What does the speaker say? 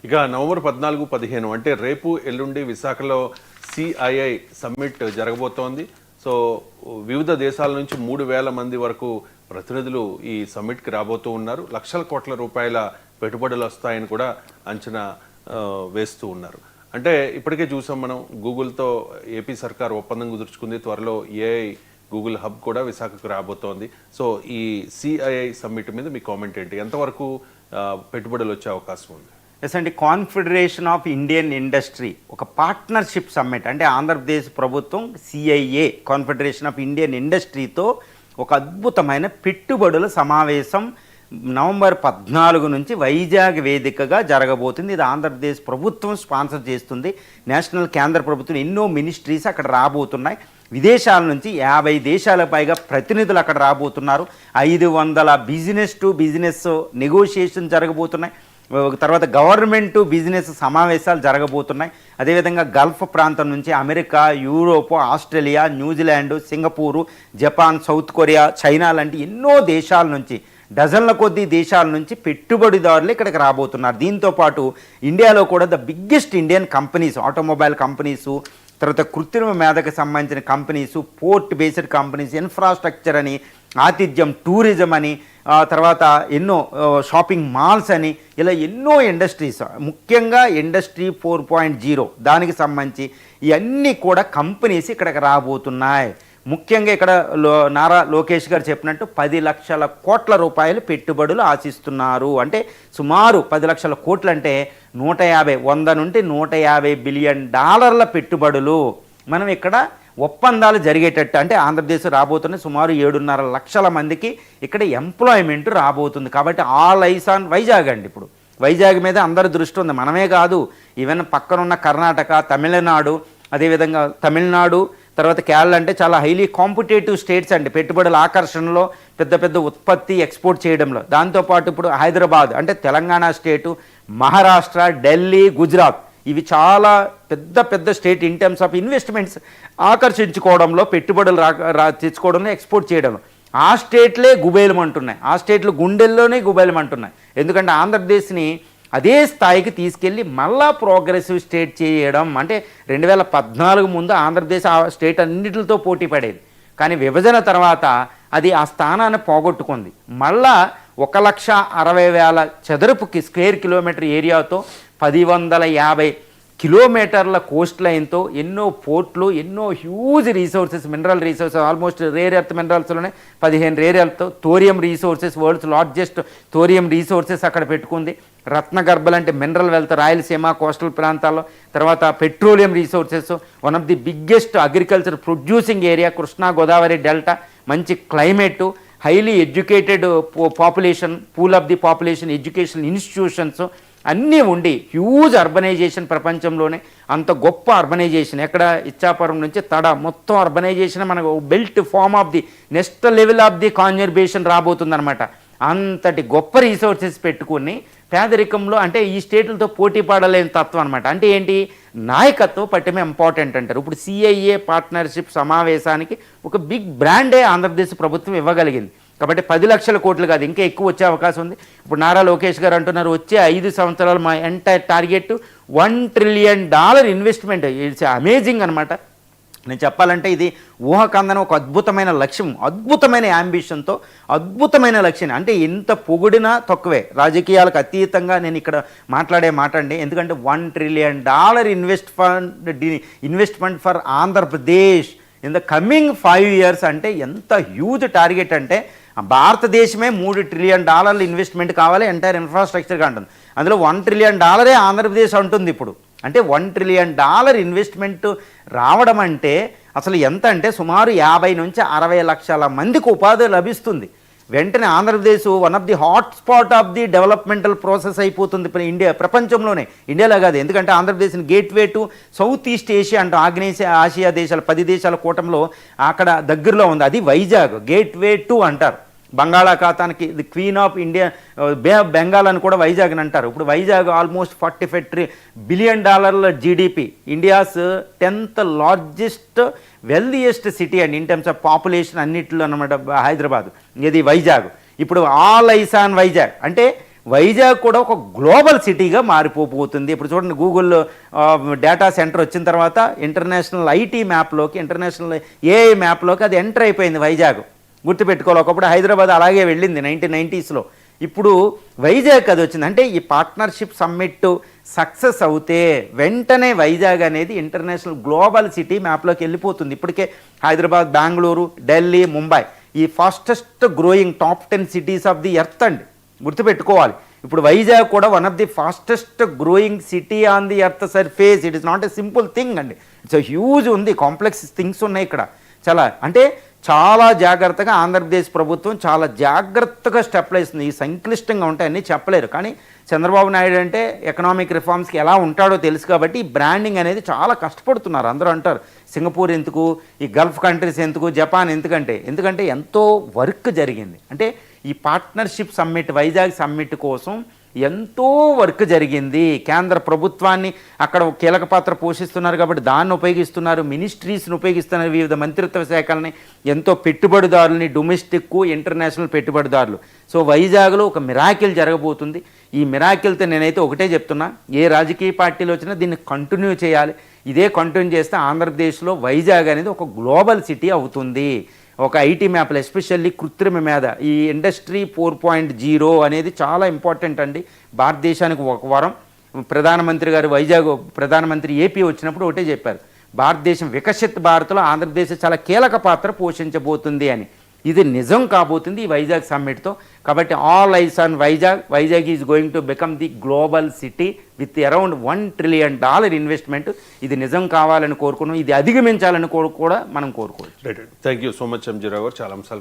ఇక నవంబర్ 14-15 అంటే రేపు ఎల్లుండి విశాఖలో సిఐఐ సమ్మిట్ జరగబోతోంది. సో వివిధ దేశాల నుంచి 3,000 మంది వరకు ప్రతినిధులు ఈ సమ్మిట్కి రాబోతూ ఉన్నారు. లక్షల కోట్ల రూపాయల పెట్టుబడులు వస్తాయని కూడా అంచనా వేస్తూ ఉన్నారు. అంటే ఇప్పటికే చూసాం మనం, గూగుల్తో ఏపీ సర్కార్ ఒప్పందం కుదుర్చుకుంది. త్వరలో ఏఐ గూగుల్ హబ్ కూడా విశాఖకు రాబోతోంది. సో ఈ సిఐఐ సమ్మిట్ మీద మీ కామెంట్ ఏంటి? ఎంతవరకు పెట్టుబడులు వచ్చే అవకాశం ఉంది? ఎస్ అండి, కాన్ఫెడరేషన్ ఆఫ్ ఇండియన్ ఇండస్ట్రీ ఒక పార్ట్నర్షిప్ సమ్మిట్. అంటే ఆంధ్రప్రదేశ్ ప్రభుత్వం సిఐఏ కాన్ఫెడరేషన్ ఆఫ్ ఇండియన్ ఇండస్ట్రీతో ఒక అద్భుతమైన పెట్టుబడుల సమావేశం నవంబర్ 14 నుంచి వైజాగ్ వేదికగా జరగబోతుంది. ఇది ఆంధ్రప్రదేశ్ ప్రభుత్వం స్పాన్సర్ చేస్తుంది. నేషనల్ కేంద్ర ప్రభుత్వం ఎన్నో మినిస్ట్రీస్ అక్కడ రాబోతున్నాయి. విదేశాల నుంచి 50 దేశాల పైగా ప్రతినిధులు అక్కడ రాబోతున్నారు. 500 బిజినెస్ టు బిజినెస్ నెగోషియేషన్ జరగబోతున్నాయి. తర్వాత గవర్నమెంట్ బిజినెస్ సమావేశాలు జరగబోతున్నాయి. అదేవిధంగా గల్ఫ్ ప్రాంతం నుంచి America, Europe, Australia, New Zealand, Singapore, Japan, south Korea, China లాంటి ఎన్నో దేశాల నుంచి, డజన్ల కొద్దీ దేశాల నుంచి పెట్టుబడిదారులు ఇక్కడికి రాబోతున్నారు. దీంతోపాటు ఇండియాలో కూడా the biggest Indian companies, automobile companies, తర్వాత కృత్రిమ మేధకు సంబంధించిన companies, port based companies, infrastructure అని, ఆతిథ్యం, టూరిజం అని, తర్వాత ఎన్నో షాపింగ్ మాల్స్ అని, ఇలా ఎన్నో ఇండస్ట్రీస్, ముఖ్యంగా ఇండస్ట్రీ 4.0 దానికి సంబంధించి ఇవన్నీ కూడా కంపెనీస్ ఇక్కడికి రాబోతున్నాయి. ముఖ్యంగా ఇక్కడ నారా లోకేష్ గారు చెప్పినట్టు 10 లక్షల కోట్ల రూపాయలు పెట్టుబడులు ఆశిస్తున్నారు. అంటే సుమారు 10 లక్షల కోట్లు అంటే 100 నుండి 150 బిలియన్ డాలర్ల పెట్టుబడులు మనం ఇక్కడ ఒప్పందాలు జరిగేటట్టు. అంటే ఆంధ్రప్రదేశ్ రాబోతున్న సుమారు 7.5 లక్షల మందికి ఇక్కడ ఎంప్లాయ్మెంట్ రాబోతుంది. కాబట్టి ఆల్ ఐస్ ఆన్ వైజాగ్ అండి. ఇప్పుడు వైజాగ్ మీద అందరి దృష్టి ఉంది. మనమే కాదు, ఈవెన్ పక్కనున్న కర్ణాటక, తమిళనాడు, అదేవిధంగా తమిళనాడు, తర్వాత కేరళ అంటే చాలా హైలీ కాంపిటేటివ్ స్టేట్స్ అండి పెట్టుబడుల ఆకర్షణలో, పెద్ద పెద్ద ఉత్పత్తి ఎక్స్పోర్ట్ చేయడంలో. దాంతోపాటు ఇప్పుడు హైదరాబాద్ అంటే తెలంగాణ స్టేటు, మహారాష్ట్ర, ఢిల్లీ, గుజరాత్, ఇవి చాలా పెద్ద పెద్ద state in terms of investments ఆకర్షించుకోవడంలో, పెట్టుబడులు తెచ్చుకోవడంలో, ఎక్స్పోర్ట్ చేయడంలో. ఆ స్టేట్లే గుబేలమంటున్నాయి, ఆ స్టేట్లు గుండెల్లోనే గుబేలమంటున్నాయి. ఎందుకంటే ఆంధ్రప్రదేశ్ని అదే స్థాయికి తీసుకెళ్ళి మళ్ళా ప్రోగ్రెసివ్ స్టేట్ చేయడం. అంటే 2014 ముందు ఆంధ్రప్రదేశ్ ఆ స్టేట్ అన్నిటితో పోటీ పడేది. కానీ విభజన తర్వాత అది ఆ స్థానాన్ని పోగొట్టుకుంది. మళ్ళా 1,60,000 చదరపు స్క్వేర్ కిలోమీటర్ ఏరియాతో 1,150 కిలోమీటర్ల కోస్ట్ లైన్తో, ఎన్నో పోర్ట్లు, ఎన్నో huge resources, mineral resources, almost rare earth మినరల్స్లోనే 15 rare earth, thorium resources, world's largest thorium resources అక్కడ పెట్టుకుంది. రత్నగర్భలు అంటే మినరల్ వెల్త్ రాయలసీమ కోస్టల్ ప్రాంతాల్లో. తర్వాత petroleum resources, one of the biggest agriculture producing area Krishna Godavari delta, మంచి climate, highly educated population, pool of the population, education institutions అన్నీ ఉండి, huge urbanisation, ప్రపంచంలోనే అంత గొప్ప అర్బనైజేషన్. ఎక్కడ ఇచ్చాపురం నుంచి తడ మొత్తం అర్బనైజేషన్ మనకు belt farm of the next level of the conservation రాబోతుందన్నమాట. అంతటి గొప్ప రీసోర్సెస్ పెట్టుకుని పేదరికంలో అంటే ఈ స్టేట్లతో పోటీ పడలేని తత్వం అనమాట. అంటే ఏంటి, నాయకత్వం పట్టమే ఇంపార్టెంట్ అంటారు. ఇప్పుడు సిఐఏ పార్ట్నర్షిప్ సమావేశానికి ఒక బిగ్ బ్రాండే ఆంధ్రప్రదేశ్ ప్రభుత్వం ఇవ్వగలిగింది. కాబట్టి 10 లక్షల కోట్లు కాదు, ఇంకా ఎక్కువ వచ్చే అవకాశం ఉంది. ఇప్పుడు నారా లోకేష్ గారు అంటున్నారు, వచ్చే 5 సంవత్సరాలు మా entire target $1 trillion investment. It's amazing అనమాట. నేను చెప్పాలంటే ఇది ఊహకందని ఒక అద్భుతమైన లక్ష్యం, అద్భుతమైన యాంబిషన్తో, అద్భుతమైన లక్ష్యం. అంటే ఎంత పొగిడినా తక్కువే. రాజకీయాలకు అతీతంగా నేను ఇక్కడ మాట్లాడే మాట అండి. ఎందుకంటే $1 trillion investment for Andhra Pradesh in the coming 5 years అంటే ఎంత హ్యూజ్ టార్గెట్. అంటే భారతదేశమే $3 ట్రిలియన్ ఇన్వెస్ట్మెంట్ కావాలి ఎంటైర్ ఇన్ఫ్రాస్ట్రక్చర్గా అంటుంది. అందులో $1 ట్రిలియన్ ఆంధ్రప్రదేశ్ అంటుంది ఇప్పుడు. అంటే $1 ట్రిలియన్ ఇన్వెస్ట్మెంట్ రావడం అంటే అసలు ఎంత అంటే సుమారు 50 నుంచి 60 లక్షల మందికి ఉపాధి లభిస్తుంది. వెంటనే Andhra Pradesh one of the hot spot of the developmental process అయిపోతుంది ఇండియా, ప్రపంచంలోనే. ఇండియాలో కాదు, ఎందుకంటే ఆంధ్రప్రదేశ్ని gateway to south east Asia అంటాం. ఆగ్నేయ ఆసియా దేశాలు 10 దేశాల కూటమిలో అక్కడ దగ్గరలో ఉంది. అది వైజాగ్ గేట్వే టు అంటారు. బంగాళాఖాతానికి the queen of India, bay of Bengal అని కూడా వైజాగ్ అని అంటారు. ఇప్పుడు Vizag almost $45 billion GDP, India's 10th largest wealthiest city అండి ఇన్ టర్మ్స్ ఆఫ్ పాపులేషన్ అన్నిట్లో అనమాట హైదరాబాద్. ఇది వైజాగ్. ఇప్పుడు ఆల్ ఐస్ ఆన్ వైజాగ్. అంటే వైజాగ్ కూడా ఒక గ్లోబల్ సిటీగా మారిపోబోతుంది. ఇప్పుడు చూడండి, గూగుల్ డేటా సెంటర్ వచ్చిన తర్వాత ఇంటర్నేషనల్ ఐటీ మ్యాప్లోకి, ఇంటర్నేషనల్ ఏఐ మ్యాప్లోకి అది ఎంటర్ అయిపోయింది వైజాగ్. గుర్తుపెట్టుకోవాలి, ఒకప్పుడు హైదరాబాద్ అలాగే వెళ్ళింది 1990s. ఇప్పుడు వైజాగ్ అది వచ్చింది. అంటే ఈ పార్ట్నర్షిప్ సమ్మిట్ సక్సెస్ అవుతే వెంటనే వైజాగ్ అనేది ఇంటర్నేషనల్ గ్లోబల్ సిటీ మ్యాప్లోకి వెళ్ళిపోతుంది. ఇప్పటికే హైదరాబాద్, బెంగళూరు, ఢిల్లీ, ముంబై ఈ fastest growing top 10 cities of the earth అండి. గుర్తుపెట్టుకోవాలి, ఇప్పుడు వైజాగ్ కూడా one of the fastest growing city on the earth surface. It is not a simple thing అండి. ఇట్స్ హ్యూజ్ ఉంది, కాంప్లెక్స్ థింగ్స్ ఉన్నాయి ఇక్కడ. చాలా జాగ్రత్తగా ఆంధ్రప్రదేశ్ ప్రభుత్వం చాలా జాగ్రత్తగా స్టెప్లు వేస్తుంది. ఈ సంక్లిష్టంగా ఉంటాయి, అన్నీ చెప్పలేరు. కానీ చంద్రబాబు నాయుడు అంటే ఎకనామిక్ రిఫార్మ్స్కి ఎలా ఉంటాడో తెలుసు కాబట్టి ఈ బ్రాండింగ్ అనేది చాలా కష్టపడుతున్నారు. అందరూ అంటారు సింగపూర్ ఎందుకు, ఈ గల్ఫ్ కంట్రీస్ ఎందుకు, జపాన్ ఎందుకంటే ఎంతో వర్క్ జరిగింది. అంటే ఈ పార్ట్నర్షిప్ సమ్మిట్, వైజాగ్ సమ్మిట్ కోసం ఎంతో వర్క్ జరిగింది. కేంద్ర ప్రభుత్వాన్ని అక్కడ కీలక పాత్ర పోషిస్తున్నారు కాబట్టి దాన్ని ఉపయోగిస్తున్నారు, మినిస్ట్రీస్ని ఉపయోగిస్తున్నారు, వివిధ మంత్రిత్వ శాఖల్ని, ఎంతో పెట్టుబడిదారులని, డొమెస్టిక్ ఇంటర్నేషనల్ పెట్టుబడిదారులు. సో వైజాగ్లో ఒక మిరాకిల్ జరగబోతుంది. ఈ మిరాకిల్తో నేనైతే ఒకటే చెప్తున్నా, ఏ రాజకీయ పార్టీలు వచ్చినా దీన్ని కంటిన్యూ చేయాలి. ఇదే కంటిన్యూ చేస్తే ఆంధ్రప్రదేశ్లో వైజాగ్ అనేది ఒక గ్లోబల్ సిటీ అవుతుంది. ఒక ఐటీ మ్యాప్లు, ఎస్పెషల్లీ కృత్రిమ మేధ, ఈ ఇండస్ట్రీ 4.0 అనేది చాలా ఇంపార్టెంట్ అండి భారతదేశానికి. ఒక వారం ప్రధానమంత్రి గారు వైజాగ్, ప్రధానమంత్రి ఏపీ వచ్చినప్పుడు ఒకటే చెప్పారు, భారతదేశం వికసిత్ భారత్లో ఆంధ్రప్రదేశ్ చాలా కీలక పాత్ర పోషించబోతుంది అని. ఇది నిజం కాబోతుంది ఈ వైజాగ్ సమ్మిట్తో. కాబట్టి all eyes on Vizag is going to become the global city with around $1 trillion investment. ఇది నిజం కావాలని కోరుకున్నాం, ఇది అధిగమించాలని కూడా మనం కోరుకోవచ్చు. థ్యాంక్ యూ సో మచ్ ఎంజీరావు గారు, చాలా అంశాలకు